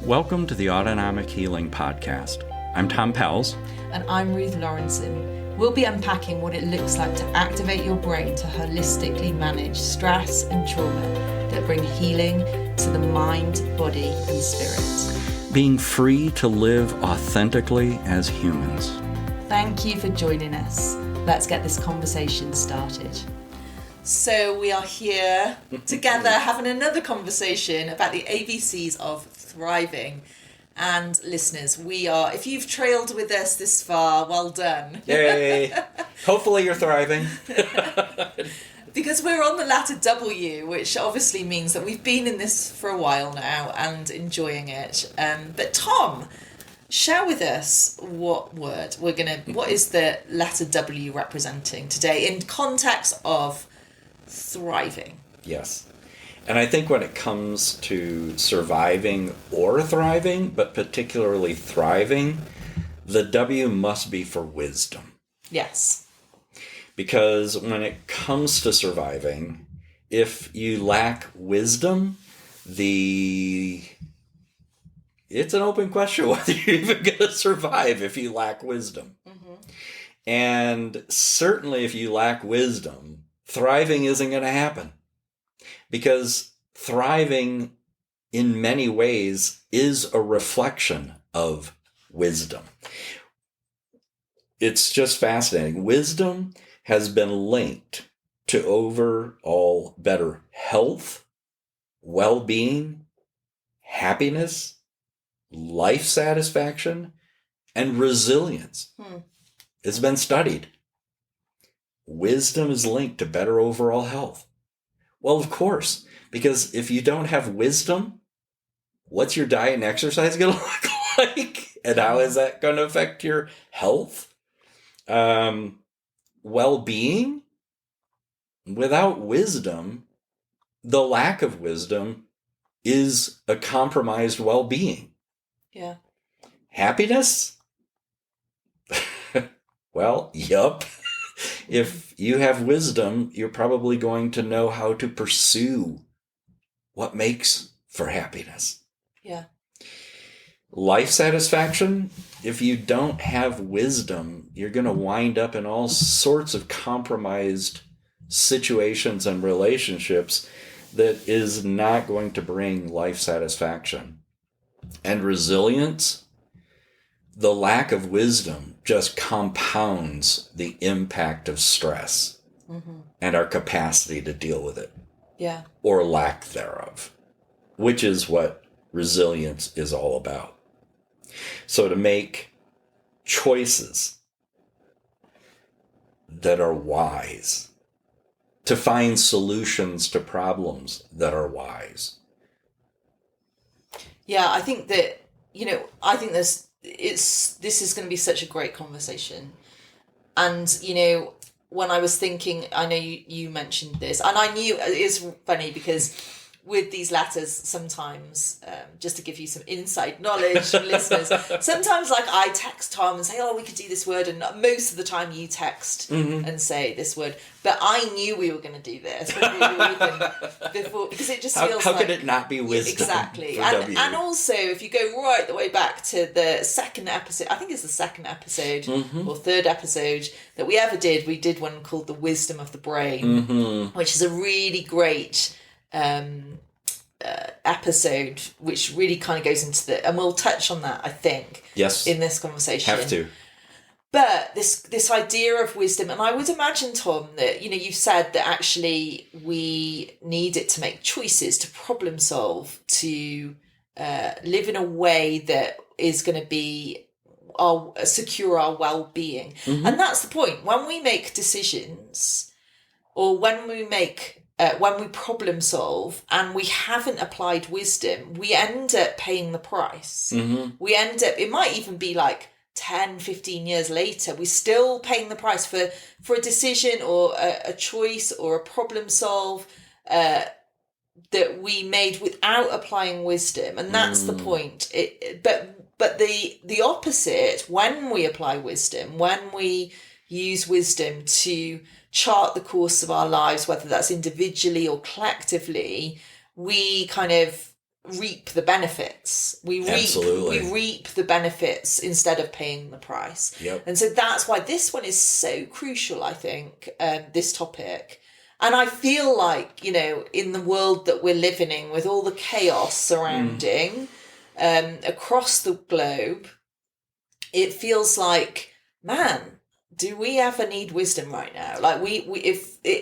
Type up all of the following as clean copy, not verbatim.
Welcome to the Autonomic Healing Podcast. I'm Tom Pells. And I'm Ruth Lorensson. We'll be unpacking what it looks like to activate your brain to holistically manage stress and trauma that bring healing to the mind, body, and spirit. Being free to live authentically as humans. Thank you for joining us. Let's get this conversation started. So we are here together having another conversation about the ABCs of thriving. And listeners, if you've trailed with us this far, well done. Yay! Hopefully you're thriving. Because we're on the letter W, which obviously means that we've been in this for a while now and enjoying it. But Tom, share with us what is the letter W representing today in context of thriving? Yes. And I think when it comes to surviving or thriving, but particularly thriving, the W must be for wisdom. Yes. Because when it comes to surviving, if you lack wisdom, it's an open question whether you're even going to survive if you lack wisdom. Mm-hmm. And certainly if you lack wisdom, thriving isn't going to happen. Because thriving in many ways is a reflection of wisdom. It's just fascinating. Wisdom has been linked to overall better health, well-being, happiness, life satisfaction, and resilience. It's been studied. Wisdom is linked to better overall health. Well, of course, because if you don't have wisdom, what's your diet and exercise going to look like? And how is that going to affect your health? Well-being? Without wisdom, the lack of wisdom is a compromised well-being. Yeah. Happiness? Well, yup. If you have wisdom, you're probably going to know how to pursue what makes for happiness. Yeah. Life satisfaction, if you don't have wisdom, you're going to wind up in all sorts of compromised situations and relationships that is not going to bring life satisfaction. And resilience, the lack of wisdom just compounds the impact of stress and our capacity to deal with it. Yeah. Or lack thereof, which is what resilience is all about. So to make choices that are wise, to find solutions to problems that are wise. Yeah, I think that, this is going to be such a great conversation. And, when I was thinking, I know you mentioned this, and I knew it's funny because with these letters, sometimes, just to give you some inside knowledge, listeners, sometimes I text Tom and say, we could do this word. And most of the time you text and say this word. But I knew we were going to do this before, because it just feels how could it not be wisdom? Exactly. And also, if you go right the way back to the second episode, I think it's the second episode or third episode that we ever did, we did one called The Wisdom of the Brain, which is a really great episode, which really kind of goes into and we'll touch on that, I think, in this conversation. Have to. But this idea of wisdom, and I would imagine, Tom, that you've said that actually we need it to make choices, to problem solve, to live in a way that is going to be secure our well-being. And that's the point. When we make decisions, or when we problem solve and we haven't applied wisdom, we end up paying the price. We end up, it might even be like 10, 15 years later, we're still paying the price for a decision or a choice or a problem solve that we made without applying wisdom. And that's the point. But the opposite, when we apply wisdom, when we use wisdom to chart the course of our lives, whether that's individually or collectively, we kind of reap the benefits. We reap the benefits instead of paying the price. Yep. And so that's why this one is so crucial, I think, this topic. And I feel like, in the world that we're living in, with all the chaos surrounding across the globe, it feels like, man, do we ever need wisdom right now? Like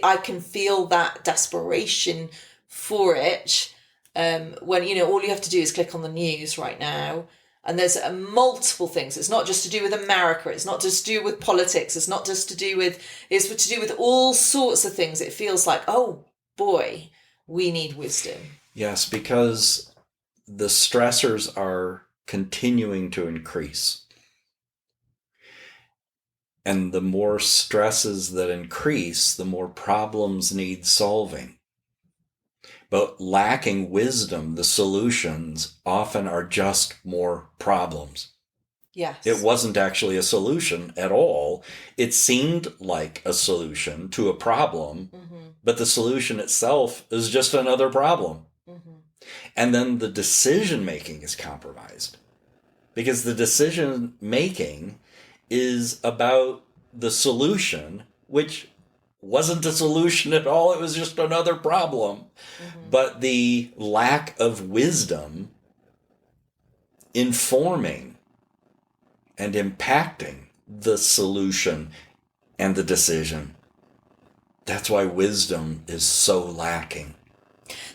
I can feel that desperation for it. When, all you have to do is click on the news right now, and there's multiple things. It's not just to do with America. It's not just to do with politics. It's not just to do with, it's to do with all sorts of things. It feels like, oh boy, we need wisdom. Yes, because the stressors are continuing to increase. And the more stresses that increase, the more problems need solving. But lacking wisdom, the solutions often are just more problems. Yes. It wasn't actually a solution at all. It seemed like a solution to a problem, but the solution itself is just another problem. And then the decision making is compromised, because the decision making is about the solution, which wasn't a solution at all. It was just another problem. But the lack of wisdom informing and impacting the solution and the decision. That's why wisdom is so lacking.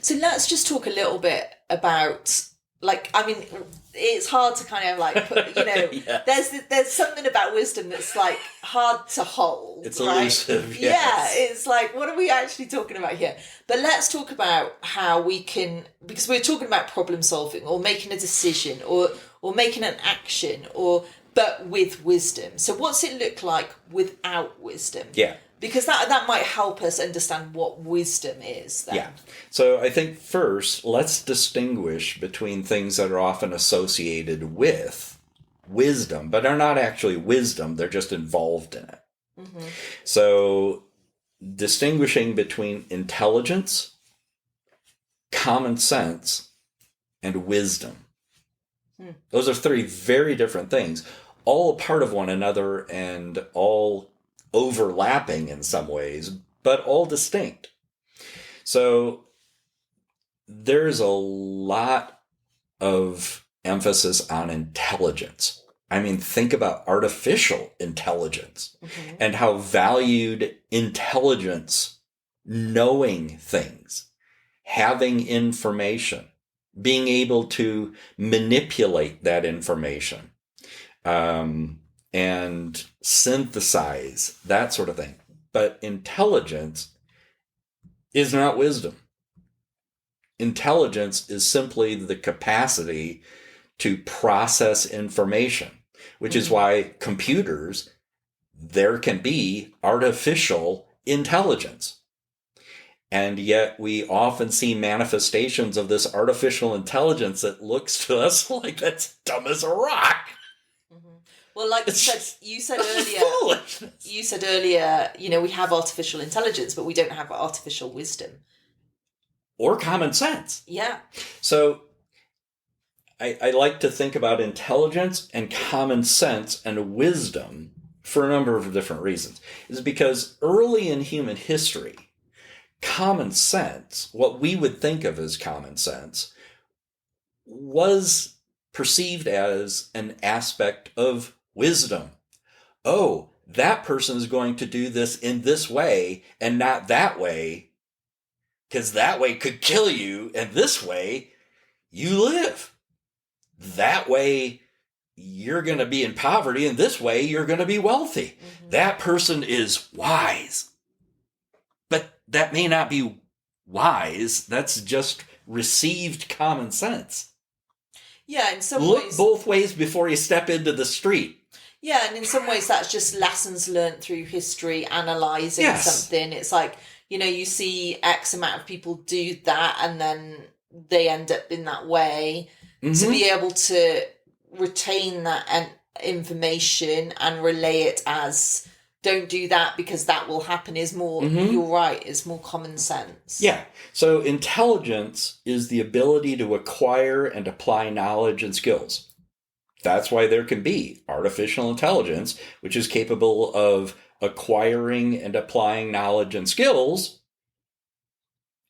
So let's just talk a little bit about, it's hard to kind of put, yes. there's something about wisdom that's hard to hold. It's right? elusive. Yes. Yeah, it's what are we actually talking about here? But let's talk about how we can, because we're talking about problem solving or making a decision or making an action but with wisdom. So what's it look like without wisdom? Yeah. Because that might help us understand what wisdom is then. Yeah. So I think first, let's distinguish between things that are often associated with wisdom, but are not actually wisdom. They're just involved in it. So distinguishing between intelligence, common sense, and wisdom. Those are three very different things, all a part of one another and all overlapping in some ways, but all distinct. So there's a lot of emphasis on intelligence. I mean, think about artificial intelligence and how valued intelligence, knowing things, having information, being able to manipulate that information, and synthesize, that sort of thing. But intelligence is not wisdom. Intelligence is simply the capacity to process information, which is why computers, there can be artificial intelligence. And yet we often see manifestations of this artificial intelligence that looks to us like that's dumb as a rock. Well, like you said earlier, we have artificial intelligence, but we don't have artificial wisdom. Or common sense. Yeah. So I like to think about intelligence and common sense and wisdom for a number of different reasons. Is because early in human history, common sense, what we would think of as common sense, was perceived as an aspect of wisdom. Oh, that person is going to do this in this way and not that way, because that way could kill you, and this way you live. That way you're going to be in poverty, and this way you're going to be wealthy. That person is wise. But that may not be wise. That's just received common sense. Yeah, in some Look ways. both ways before you step into the street. Yeah, and in some ways that's just lessons learned through history, analysing something. It's you see X amount of people do that and then they end up in that way. To be able to retain that information and relay it as don't do that because that will happen is more, you're right, it's more common sense. Yeah. So intelligence is the ability to acquire and apply knowledge and skills. That's why there can be artificial intelligence, which is capable of acquiring and applying knowledge and skills,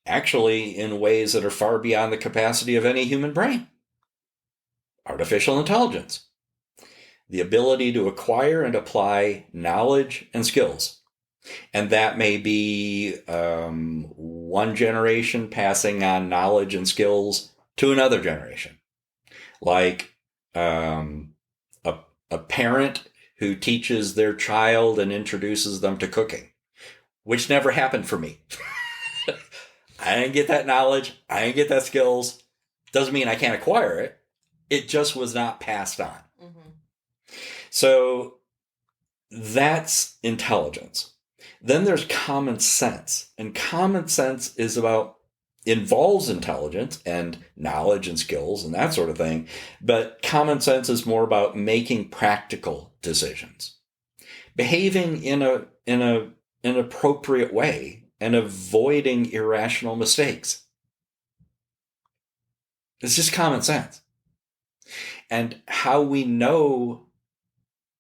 actually in ways that are far beyond the capacity of any human brain. Artificial intelligence. The ability to acquire and apply knowledge and skills. And that may be one generation passing on knowledge and skills to another generation. Like a parent who teaches their child and introduces them to cooking, which never happened for me. I didn't get that knowledge. I didn't get that skills. Doesn't mean I can't acquire it. It just was not passed on. So that's intelligence. Then there's common sense. And common sense involves intelligence and knowledge and skills and that sort of thing. But common sense is more about making practical decisions, behaving in an appropriate way, and avoiding irrational mistakes. It's just common sense. And how we know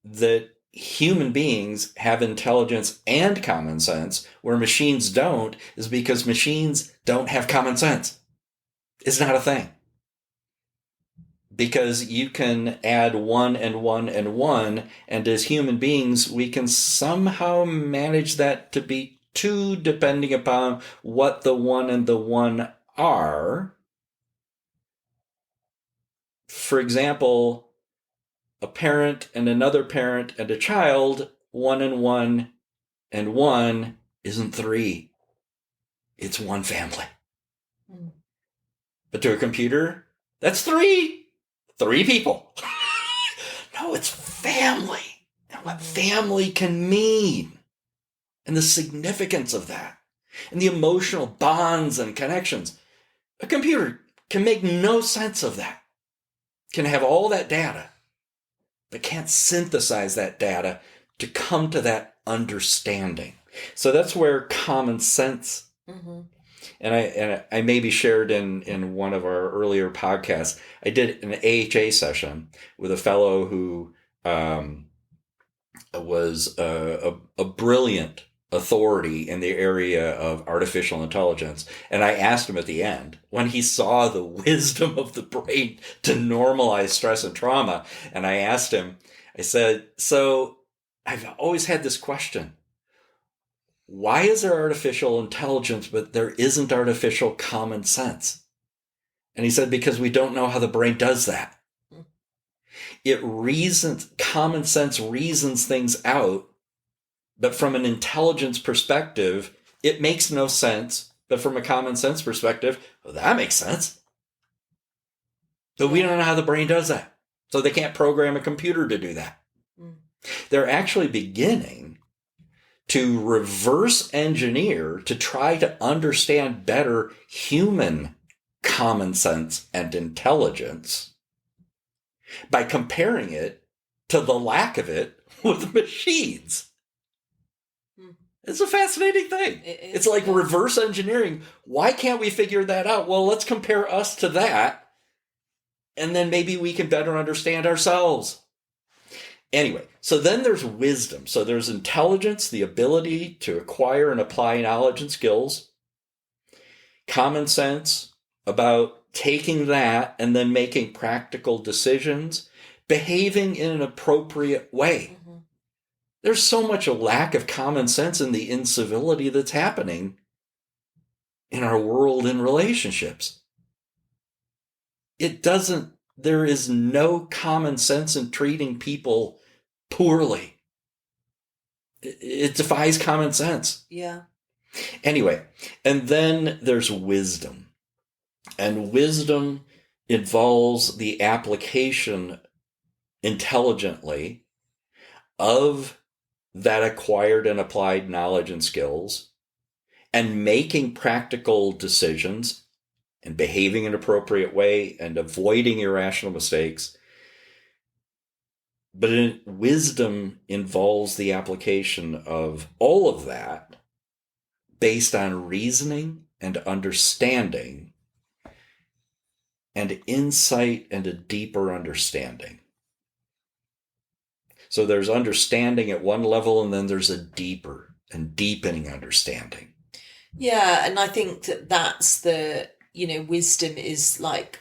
that human beings have intelligence and common sense where machines don't is because machines don't have common sense. It's not a thing. Because you can add 1 and 1 and 1, and as human beings, we can somehow manage that to be 2 depending upon what the 1 and the 1 are. For example, a parent and another parent and a child, 1 and 1 and 1 isn't 3. It's one family. But to a computer, that's 3. 3 people. No, it's family. And what family can mean. And the significance of that. And the emotional bonds and connections. A computer can make no sense of that. Can have all that data, but can't synthesize that data to come to that understanding. So that's where common sense, and I maybe shared in one of our earlier podcasts, I did an AHA session with a fellow who was a brilliant authority in the area of artificial intelligence. And I asked him at the end, when he saw the wisdom of the brain to normalize stress and trauma, and I asked him, I said, so I've always had this question. Why is there artificial intelligence, but there isn't artificial common sense? And he said, because we don't know how the brain does that. Common sense reasons things out, but from an intelligence perspective, it makes no sense. But from a common sense perspective, well, that makes sense. But we don't know how the brain does that. So they can't program a computer to do that. They're actually beginning to reverse engineer to try to understand better human common sense and intelligence by comparing it to the lack of it with machines. It's a fascinating thing. It's like reverse engineering. Why can't we figure that out? Well, let's compare us to that, and then maybe we can better understand ourselves. Anyway, so then there's wisdom. So there's intelligence, the ability to acquire and apply knowledge and skills. Common sense about taking that and then making practical decisions, behaving in an appropriate way. There's so much a lack of common sense in the incivility that's happening in our world in relationships. There is no common sense in treating people poorly. It defies common sense. Yeah. Anyway, and then there's wisdom. And wisdom involves the application intelligently of that acquired and applied knowledge and skills, and making practical decisions and behaving in an appropriate way and avoiding irrational mistakes But wisdom involves the application of all of that based on reasoning and understanding and insight and a deeper understanding. So there's understanding at one level, and then there's a deeper and deepening understanding. Yeah, and I think that's wisdom is like,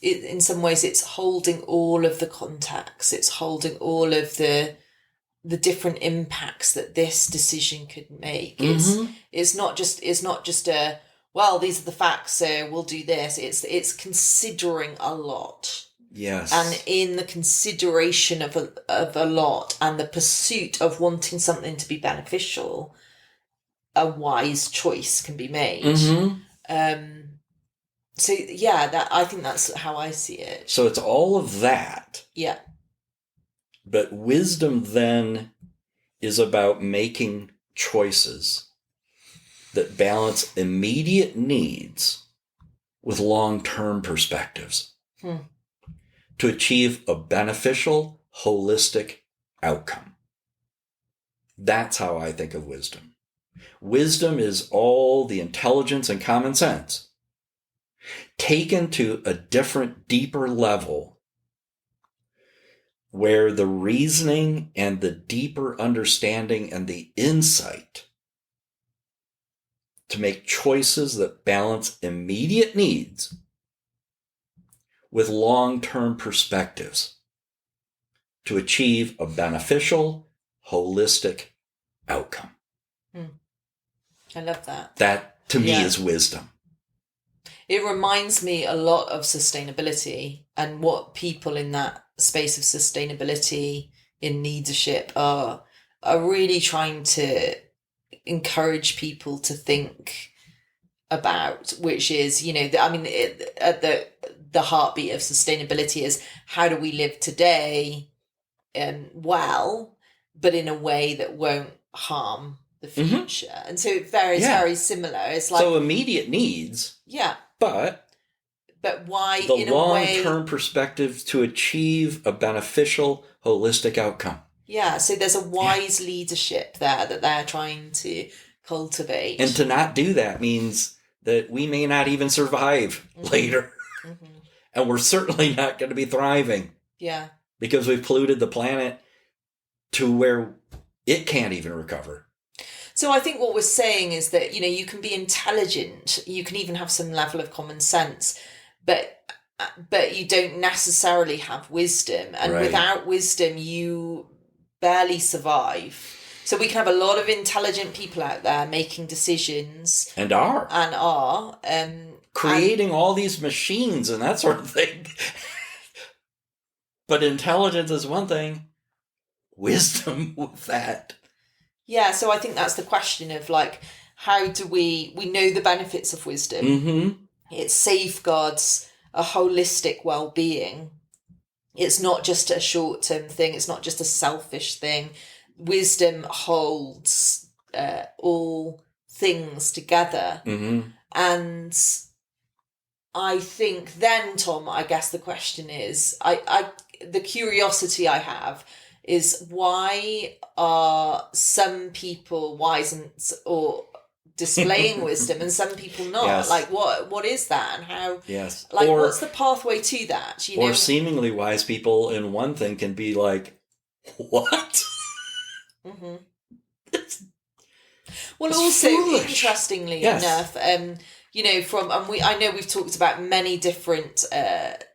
in some ways it's holding all of the contacts, it's holding all of the different impacts that this decision could make. It's not just a, well, these are the facts, so we'll do this. It's considering a lot. Yes. And in the consideration of a lot and the pursuit of wanting something to be beneficial, a wise choice can be made. So yeah, I think that's how I see it. So it's all of that. Yeah. But wisdom then is about making choices that balance immediate needs with long-term perspectives to achieve a beneficial, holistic outcome. That's how I think of wisdom. Wisdom is all the intelligence and common sense taken to a different, deeper level where the reasoning and the deeper understanding and the insight to make choices that balance immediate needs with long-term perspectives to achieve a beneficial, holistic outcome. I love that. That, to me, is wisdom. It reminds me a lot of sustainability and what people in that space of sustainability in leadership are really trying to encourage people to think about, which is, the heartbeat of sustainability is how do we live today well, but in a way that won't harm the future. And so it very similar. It's like, so immediate needs. Yeah. But why the in a way, long-term perspective to achieve a beneficial, holistic outcome. Yeah, so there's a wise leadership there that they're trying to cultivate. And to not do that means that we may not even survive later. And we're certainly not going to be thriving. Yeah. Because we've polluted the planet to where it can't even recover. So I think what we're saying is that, you can be intelligent, you can even have some level of common sense, but you don't necessarily have wisdom. And without wisdom, you barely survive. So we can have a lot of intelligent people out there making decisions. And are. Creating all these machines and that sort of thing. But intelligence is one thing. Wisdom with that. Yeah, so I think that's the question of like, how do we know the benefits of wisdom. It safeguards a holistic well-being. It's not just a short-term thing. It's not just a selfish thing. Wisdom holds all things together. And I think then, Tom, I guess the question is, the curiosity I have is, why are some people wise or displaying wisdom and some people not? Yes. Like, what is that, and how? Yes. Like, what's the pathway to that? Or seemingly wise people in one thing can be like, what? Well, it's also foolish. Interestingly enough, I know we've talked about many different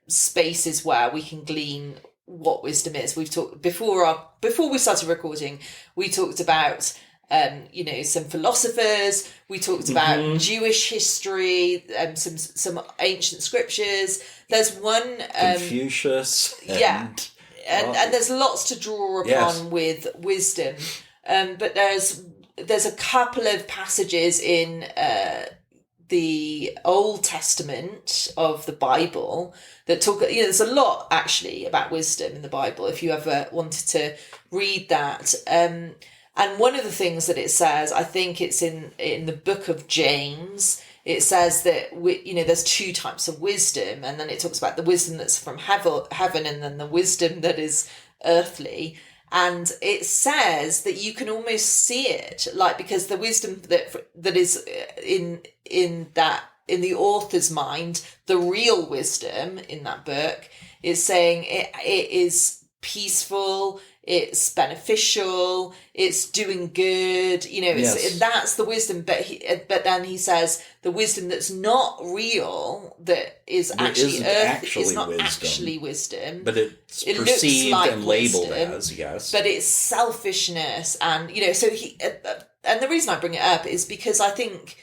spaces where we can glean what wisdom is. We've talked before we started recording. We talked about some philosophers. We talked about Jewish history, some ancient scriptures. There's one Confucius. And there's lots to draw upon with wisdom. But there's a couple of passages in the Old Testament of the Bible that talk, there's a lot actually about wisdom in the Bible if you ever wanted to read that. And one of the things that it says, I think it's in the book of James, it says that there's two types of wisdom, and then it talks about the wisdom that's from heaven and then the wisdom that is earthly. And it says that you can almost see it, like, because the wisdom that is in the author's mind, the real wisdom in that book is saying it is peaceful, it's beneficial, it's doing good, that's the wisdom. But then he says the wisdom that's not real, that is actually earth, is not wisdom, actually wisdom, but it's perceived like and labeled wisdom, as, yes, but it's selfishness. And so and the reason I bring it up is because I think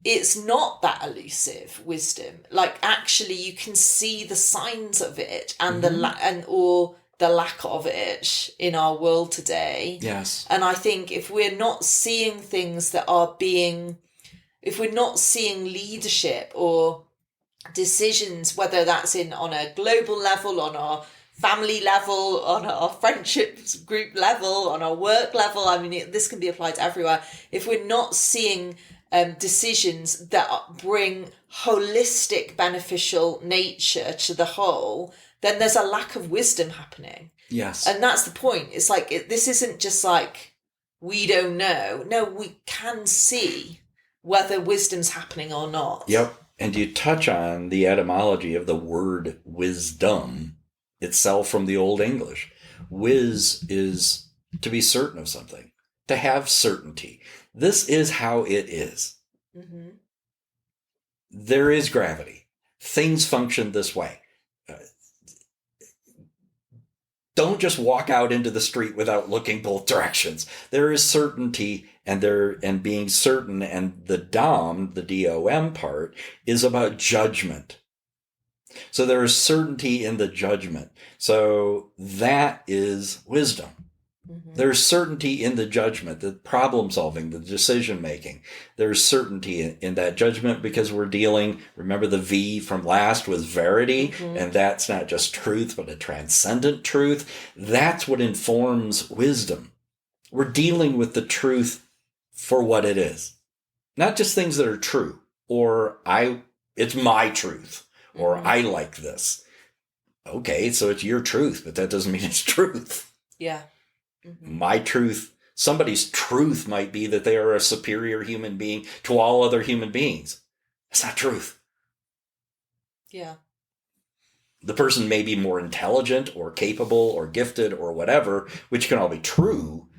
it's not that elusive wisdom. Like, actually you can see the signs of it and the lack of it in our world today. Yes. And I think if we're not seeing things that are if we're not seeing leadership or decisions, whether that's on a global level, on our family level, on our friendships group level, on our work level, I mean, this can be applied to everywhere. If we're not seeing decisions that bring holistic, beneficial nature to the whole, then there's a lack of wisdom happening. Yes. And that's the point. It's like, this isn't just like, we don't know. No, we can see whether wisdom's happening or not. Yep. And you touch on the etymology of the word wisdom itself from the Old English. Wiz is to be certain of something, to have certainty. This is how it is. Mm-hmm. There is gravity. Things function this way. Don't just walk out into the street without looking both directions. There is certainty and being certain, and the DOM, the DOM part, is about judgment. So there is certainty in the judgment. So that is wisdom. Mm-hmm. There's certainty in the judgment, the problem solving, the decision making. There's certainty in that judgment because we're dealing, remember the V from last was verity, mm-hmm. and that's not just truth, but a transcendent truth. That's what informs wisdom. We're dealing with the truth for what it is, not just things that are true, or it's my truth, or mm-hmm. I like this. Okay, so it's your truth, but that doesn't mean it's truth. Yeah. Mm-hmm. My truth, somebody's truth might be that they are a superior human being to all other human beings. That's not truth. Yeah. The person may be more intelligent or capable or gifted or whatever, which can all be true,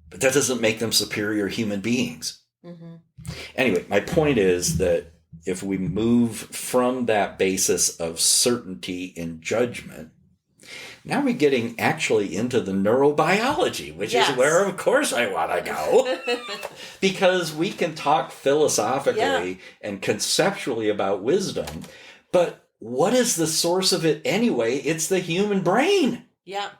but that doesn't make them superior human beings. Mm-hmm. Anyway, my point is that if we move from that basis of certainty in judgment, now we're getting actually into the neurobiology, which is where, of course, I want to go. Because we can talk philosophically and conceptually about wisdom, but what is the source of it anyway? It's the human brain. Yeah.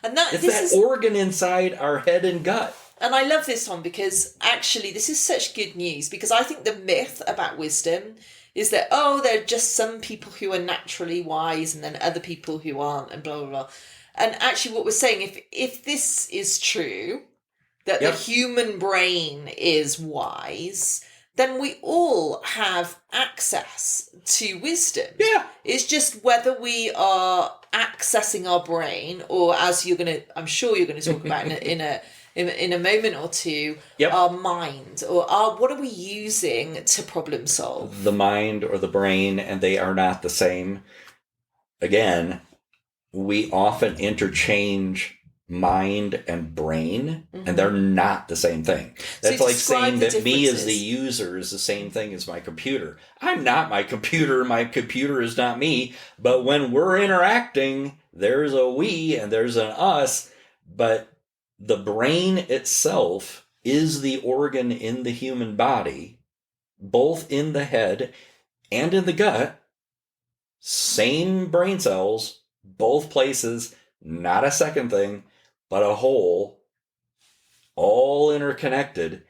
And it's that organ inside our head and gut. And I love this one because actually this is such good news, because I think the myth about wisdom is that, there are just some people who are naturally wise and then other people who aren't, and blah, blah, blah. And actually what we're saying, if this is true, that the human brain is wise, then we all have access to wisdom. Yeah. It's just whether we are accessing our brain, or as I'm sure you're going to talk about in a moment or two, our mind, or what are we using to problem solve? The mind or the brain, and they are not the same. Again, we often interchange mind and brain, mm-hmm. and they're not the same thing. That's like saying that me as the user is the same thing as my computer. I'm not my computer is not me, but when we're interacting, there's a we and there's an us, but the brain itself is the organ in the human body, both in the head and in the gut. Same brain cells, both places, not a second thing, but a whole, all interconnected.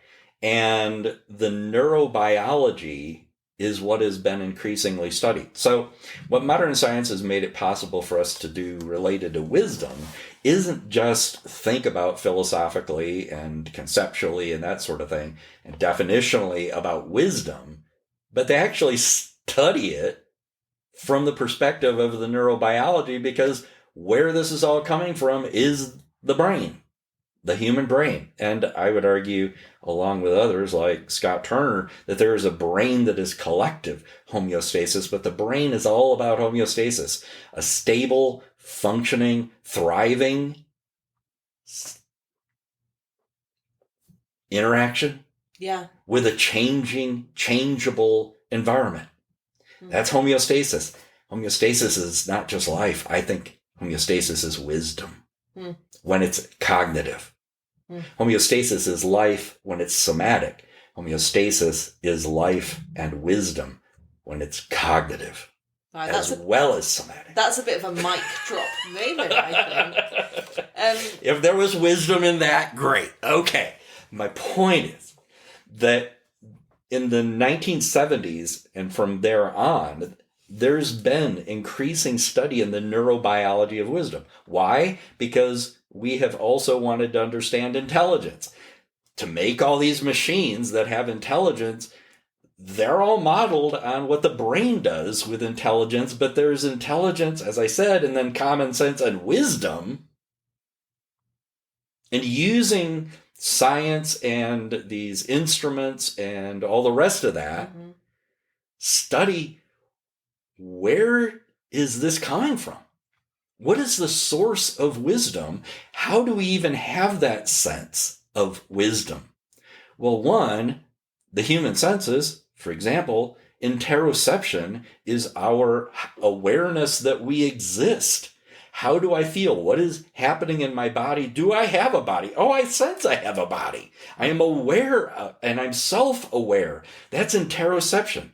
And the neurobiology is what has been increasingly studied. So what modern science has made it possible for us to do related to wisdom isn't just think about philosophically and conceptually and that sort of thing, and definitionally about wisdom, but they actually study it from the perspective of the neurobiology, because where this is all coming from is the brain, the human brain. And I would argue, along with others like Scott Turner, that there is a brain that is collective homeostasis, but the brain is all about homeostasis, a stable, functioning, thriving interaction with a changeable environment. That's homeostasis. Homeostasis is not just life. I think homeostasis is wisdom when it's cognitive. Homeostasis is life when it's somatic. Homeostasis is life and wisdom when it's cognitive, well as somatic. That's a bit of a mic drop moment, I think. If there was wisdom in that, great. Okay. My point is that in the 1970s and from there on, there's been increasing study in the neurobiology of wisdom. Why? Because we have also wanted to understand intelligence. To make all these machines that have intelligence, they're all modeled on what the brain does with intelligence, but there's intelligence, as I said, and then common sense and wisdom. And using science and these instruments and all the rest of that, study, where is this coming from? What is the source of wisdom? How do we even have that sense of wisdom? Well, one, the human senses, for example, interoception is our awareness that we exist. How do I feel? What is happening in my body? Do I have a body? Oh, I sense I have a body. I am aware and I'm self-aware. That's interoception.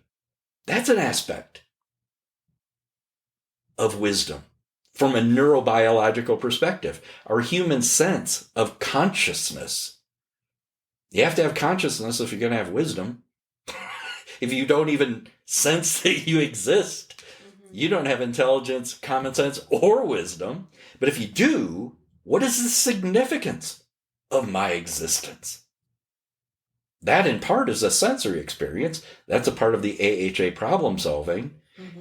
That's an aspect of wisdom from a neurobiological perspective. Our human sense of consciousness. You have to have consciousness if you're going to have wisdom. If you don't even sense that you exist, you don't have intelligence, common sense, or wisdom. But if you do, what is the significance of my existence? That in part is a sensory experience. That's a part of the AHA problem solving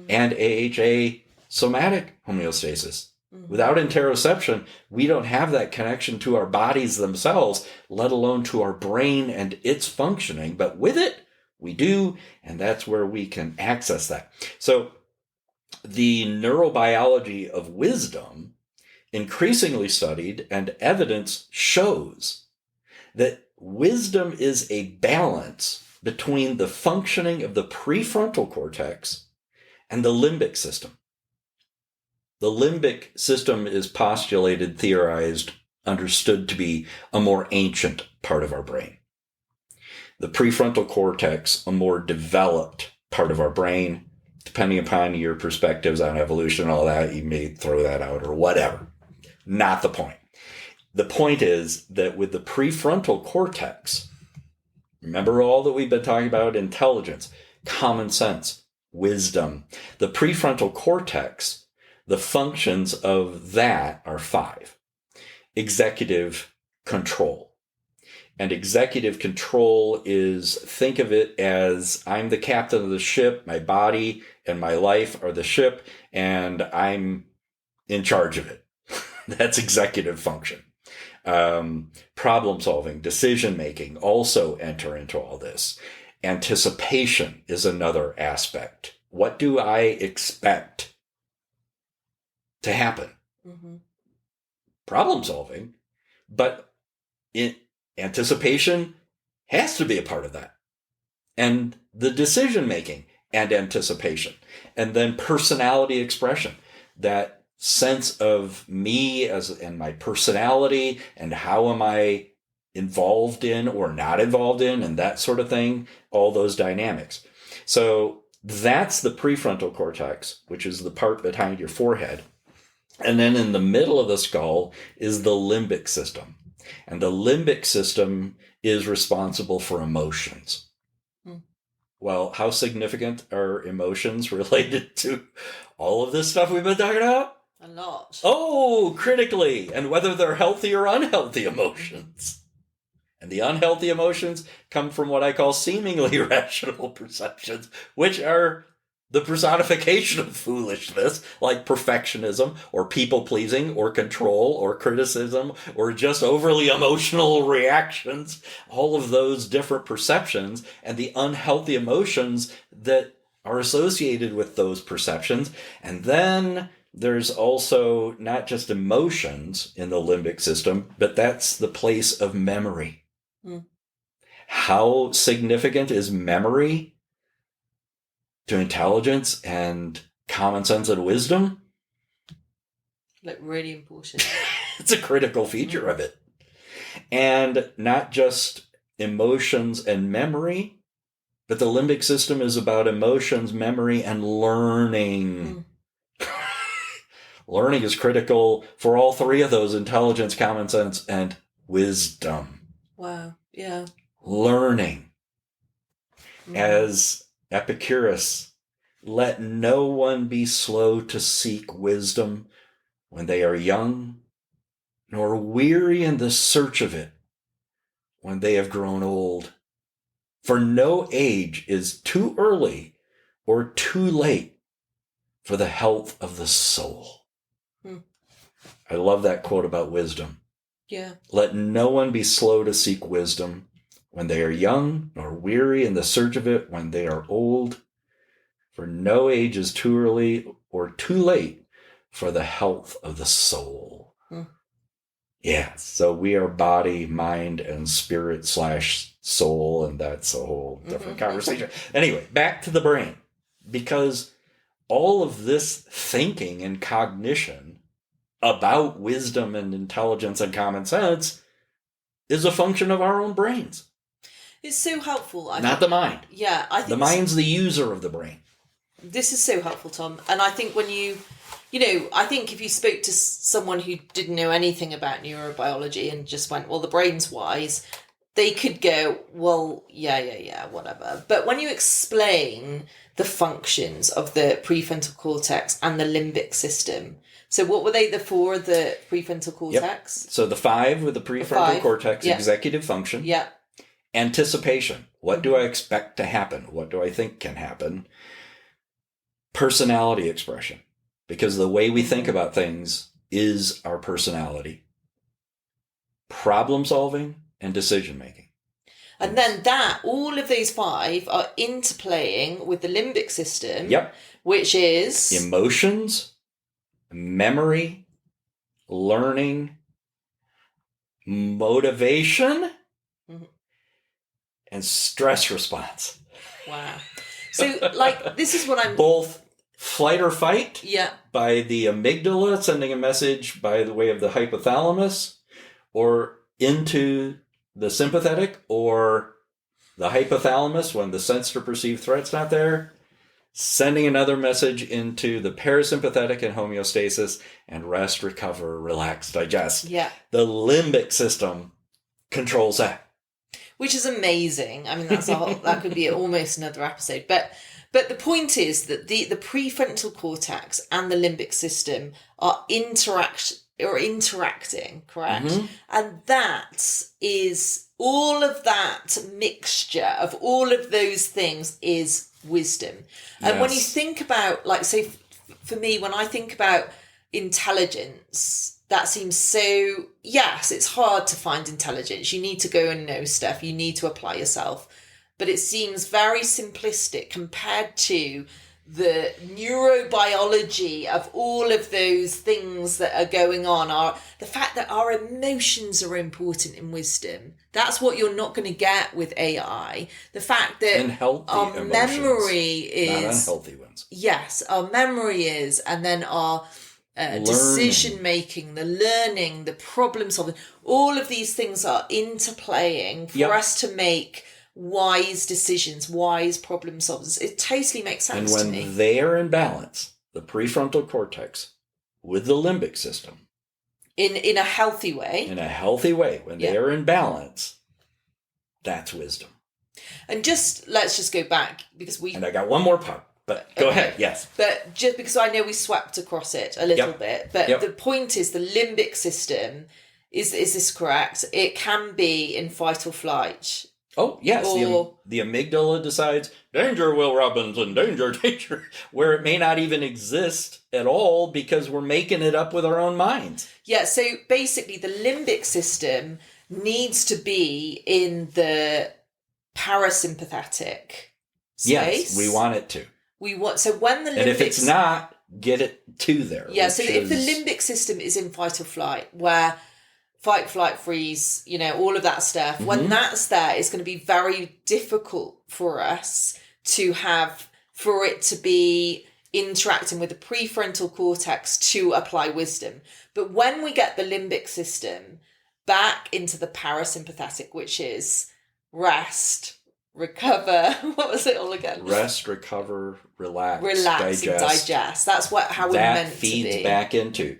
and AHA somatic homeostasis. Without interoception, we don't have that connection to our bodies themselves, let alone to our brain and its functioning. But with it, we do, and that's where we can access that. So the neurobiology of wisdom, increasingly studied, and evidence shows that wisdom is a balance between the functioning of the prefrontal cortex and the limbic system. The limbic system is postulated, theorized, understood to be a more ancient part of our brain. The prefrontal cortex, a more developed part of our brain. Depending upon your perspectives on evolution and all that, you may throw that out or whatever. Not the point. The point is that with the prefrontal cortex, remember all that we've been talking about, intelligence, common sense, wisdom. The prefrontal cortex, the functions of that are 5. Executive control. And executive control is, think of it as I'm the captain of the ship, my body and my life are the ship, and I'm in charge of it. That's executive function. Problem solving, decision making also enter into all this. Anticipation is another aspect. What do I expect to happen? Problem solving, but anticipation has to be a part of that. And the decision making and anticipation. And then personality expression, that sense of me and my personality and how am I involved in or not involved in and that sort of thing, all those dynamics. So that's the prefrontal cortex, which is the part behind your forehead. And then in the middle of the skull is the limbic system. And the limbic system is responsible for emotions. Well, how significant are emotions related to all of this stuff we've been talking about? A lot. Oh, critically. And whether they're healthy or unhealthy emotions. And the unhealthy emotions come from what I call seemingly rational perceptions, which are the personification of foolishness, like perfectionism or people-pleasing or control or criticism or just overly emotional reactions, all of those different perceptions and the unhealthy emotions that are associated with those perceptions. And then there's also not just emotions in the limbic system, but that's the place of memory. Mm. How significant is memory to intelligence and common sense and wisdom? Like, really important. It's a critical feature of it. And not just emotions and memory, but the limbic system is about emotions, memory, and learning. Learning is critical for all three of those: intelligence, common sense, and wisdom. Wow. Yeah. Learning. As Epicurus, let no one be slow to seek wisdom when they are young, nor weary in the search of it when they have grown old. For no age is too early or too late for the health of the soul. I love that quote about wisdom. Yeah. Let no one be slow to seek wisdom when they are young, nor weary in the search of it when they are old. For no age is too early or too late for the health of the soul. Yeah, so we are body, mind, and spirit / soul, and that's a whole different conversation. Anyway, back to the brain. Because all of this thinking and cognition about wisdom and intelligence and common sense is a function of our own brains. It's so helpful. Not the mind. Yeah, I think the mind's the user of the brain. This is so helpful, Tom. And I think when I think if you spoke to someone who didn't know anything about neurobiology and just went, well, the brain's wise, they could go, well, yeah, whatever. But when you explain the functions of the prefrontal cortex and the limbic system, so what were they the prefrontal cortex? Yep. So the 5 with the prefrontal cortex, executive function. Yeah. Anticipation. What do I expect to happen? What do I think can happen? Personality expression. Because the way we think about things is our personality. Problem solving and decision making. And then all of those 5 are interplaying with the limbic system. Yep. Which is emotions, memory, learning, motivation, and stress response. Wow. So, this is what I'm... Both flight or fight. Yeah. By the amygdala sending a message by the way of the hypothalamus, or into the sympathetic, or the hypothalamus when the sense to perceive threat's not there, sending another message into the parasympathetic and homeostasis, and rest, recover, relax, digest. Yeah. The limbic system controls that. Which is amazing. I mean, that could be almost another episode. But the point is that the prefrontal cortex and the limbic system are interacting, correct? Mm-hmm. And that is all of that mixture of all of those things is wisdom. And when you think about, for me, when I think about intelligence, that seems so, yes, it's hard to find intelligence. You need to go and know stuff. You need to apply yourself. But it seems very simplistic compared to the neurobiology of all of those things that are going on. The fact that our emotions are important in wisdom. That's what you're not going to get with AI. The fact that our memory is... Not unhealthy ones. Yes, our memory is, and then our... decision making, the learning, the problem solving, all of these things are interplaying for us to make wise decisions, wise problem solvers. It totally makes sense to me. And when they are in balance, the prefrontal cortex with the limbic system, in a healthy way. In a healthy way, when they are in balance, that's wisdom. And let's just go back because And I got one more part. But go ahead, yes. But just because I know we swept across it a little bit, but the point is the limbic system, is this correct? It can be in fight or flight Oh, yes. Or The amygdala decides, danger, Will Robinson, danger, danger, where it may not even exist at all because we're making it up with our own minds. yeah, so basically the limbic system needs to be in the parasympathetic space. Yes, we want it to. So when the limbic... And if it's not, get it to there. Yeah, so if the limbic system is in fight or flight, where fight, flight, freeze, all of that stuff, when that's there, it's going to be very difficult for us for it to be interacting with the prefrontal cortex to apply wisdom. But when we get the limbic system back into the parasympathetic, which is rest, recover, what was it all again? Rest, recover, relax, digest. And digest. That's how we're meant to be. That feeds back into.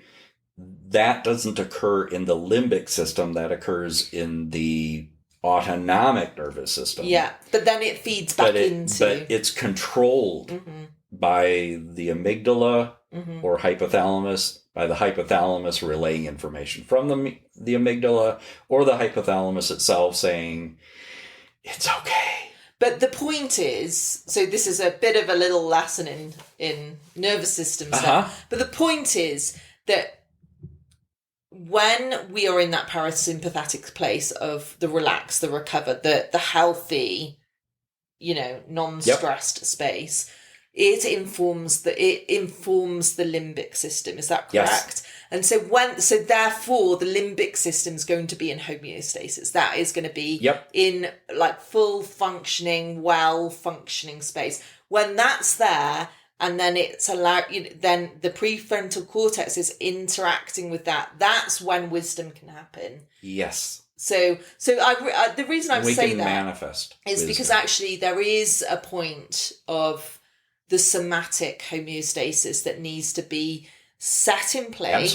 That doesn't occur in the limbic system. That occurs in the autonomic nervous system. Yeah, but then it feeds back into... But it's controlled by the amygdala or hypothalamus, by the hypothalamus relaying information from the amygdala, or the hypothalamus itself saying, it's okay. But the point is, so this is a bit of a little lesson in nervous system stuff, but the point is that when we are in that parasympathetic place of the relaxed, the recovered, the healthy, non-stressed space, it informs the limbic system. Is that correct? Yes. And so therefore the limbic system is going to be in homeostasis. That is going to be in like full functioning, well functioning space. When that's there, and then it's allowed, then the prefrontal cortex is interacting with that. That's when wisdom can happen. Yes. So the reason I'm saying that manifest is wisdom. Because actually there is a point of the somatic homeostasis that needs to be set in place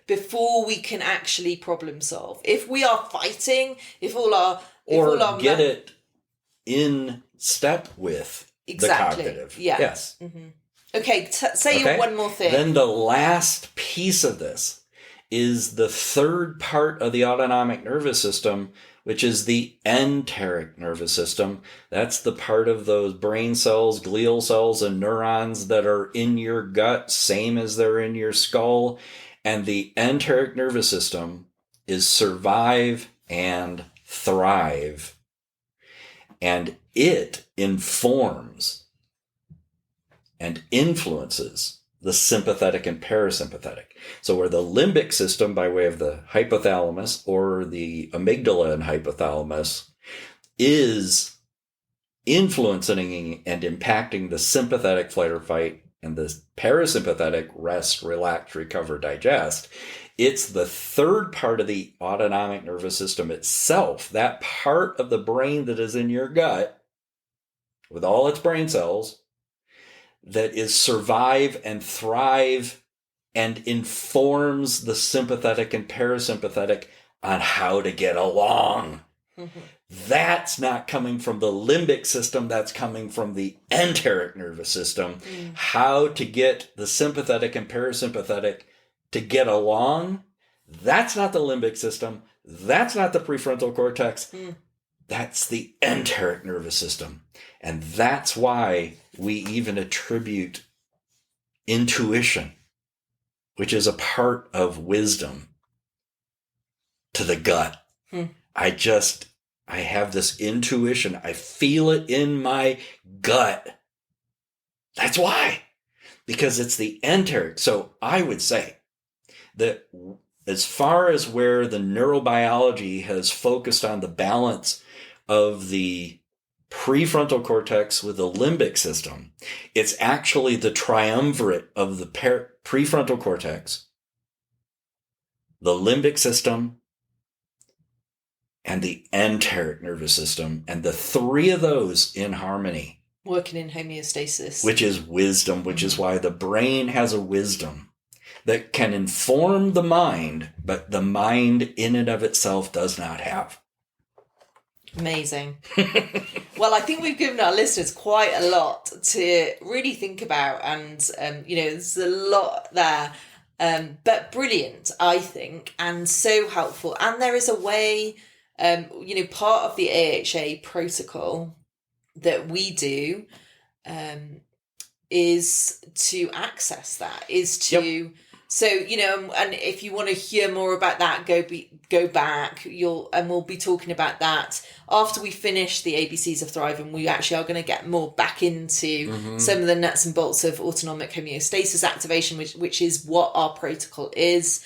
before we can actually problem solve. If we are fighting, it in step with the cognitive. Yeah. Yes. Mm-hmm. Okay, say one more thing. Then the last piece of this is the third part of the autonomic nervous system, which is the enteric nervous system. That's the part of those brain cells, glial cells, and neurons that are in your gut, same as they're in your skull. And the enteric nervous system is survive and thrive. And it informs and influences the sympathetic and parasympathetic. So where the limbic system, by way of the hypothalamus or the amygdala and hypothalamus, is influencing and impacting the sympathetic flight or fight and the parasympathetic rest, relax, recover, digest, it's the third part of the autonomic nervous system itself, that part of the brain that is in your gut with all its brain cells, that is survive and thrive and informs the sympathetic and parasympathetic on how to get along. Mm-hmm. That's not coming from the limbic system. That's coming from the enteric nervous system. Mm. How to get the sympathetic and parasympathetic to get along. That's not the limbic system. That's not the prefrontal cortex. Mm. That's the enteric nervous system. And that's why we even attribute intuition, which is a part of wisdom, to the gut. I have this intuition. I feel it in my gut. That's why. Because it's the enteric. So I would say that as far as where the neurobiology has focused on the balance of the prefrontal cortex with the limbic system, it's actually the triumvirate of the prefrontal cortex, the limbic system, and the enteric nervous system, and the three of those in harmony. Working in homeostasis. Which is wisdom, which is why the brain has a wisdom that can inform the mind, but the mind in and of itself does not have. Amazing. Well, I think we've given our listeners quite a lot to really think about, and there's a lot there, but brilliant, I think, and so helpful. And there is a way Part of the AHA protocol that we do is to access that, is to... Yep. So, and if you want to hear more about that, go back. We'll be talking about that after we finish the ABCs of Thriving. We actually are going to get more back into some of the nuts and bolts of autonomic homeostasis activation, which is what our protocol is,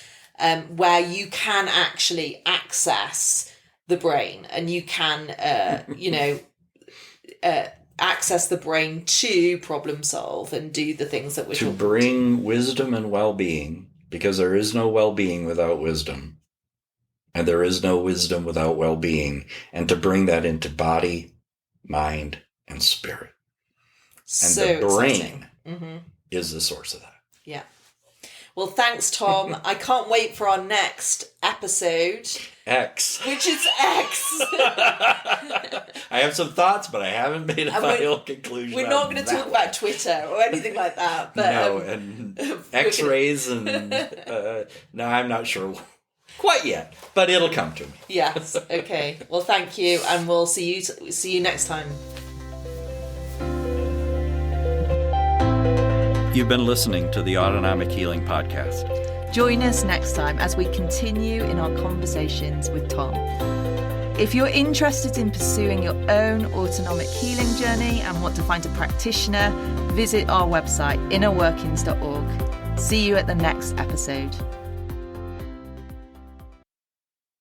where you can actually access the brain, and you can, access the brain to problem solve and do the things that we're talking about. To bring wisdom and well-being, because there is no well-being without wisdom, and there is no wisdom without well-being, and to bring that into body, mind, and spirit. And the brain is the source of that. Yeah. Well, thanks, Tom. I can't wait for our next episode. X. Which is X. I have some thoughts, but I haven't made a final conclusion. We're not going to talk about Twitter or anything like that. But, no, and X-rays and... no, I'm not sure quite yet, but it'll come to me. Yes, okay. Well, thank you, and we'll see you next time. You've been listening to the Autonomic Healing Podcast. Join us next time as we continue in our conversations with Tom. If you're interested in pursuing your own autonomic healing journey and want to find a practitioner, visit our website, innerworkings.org. See you at the next episode.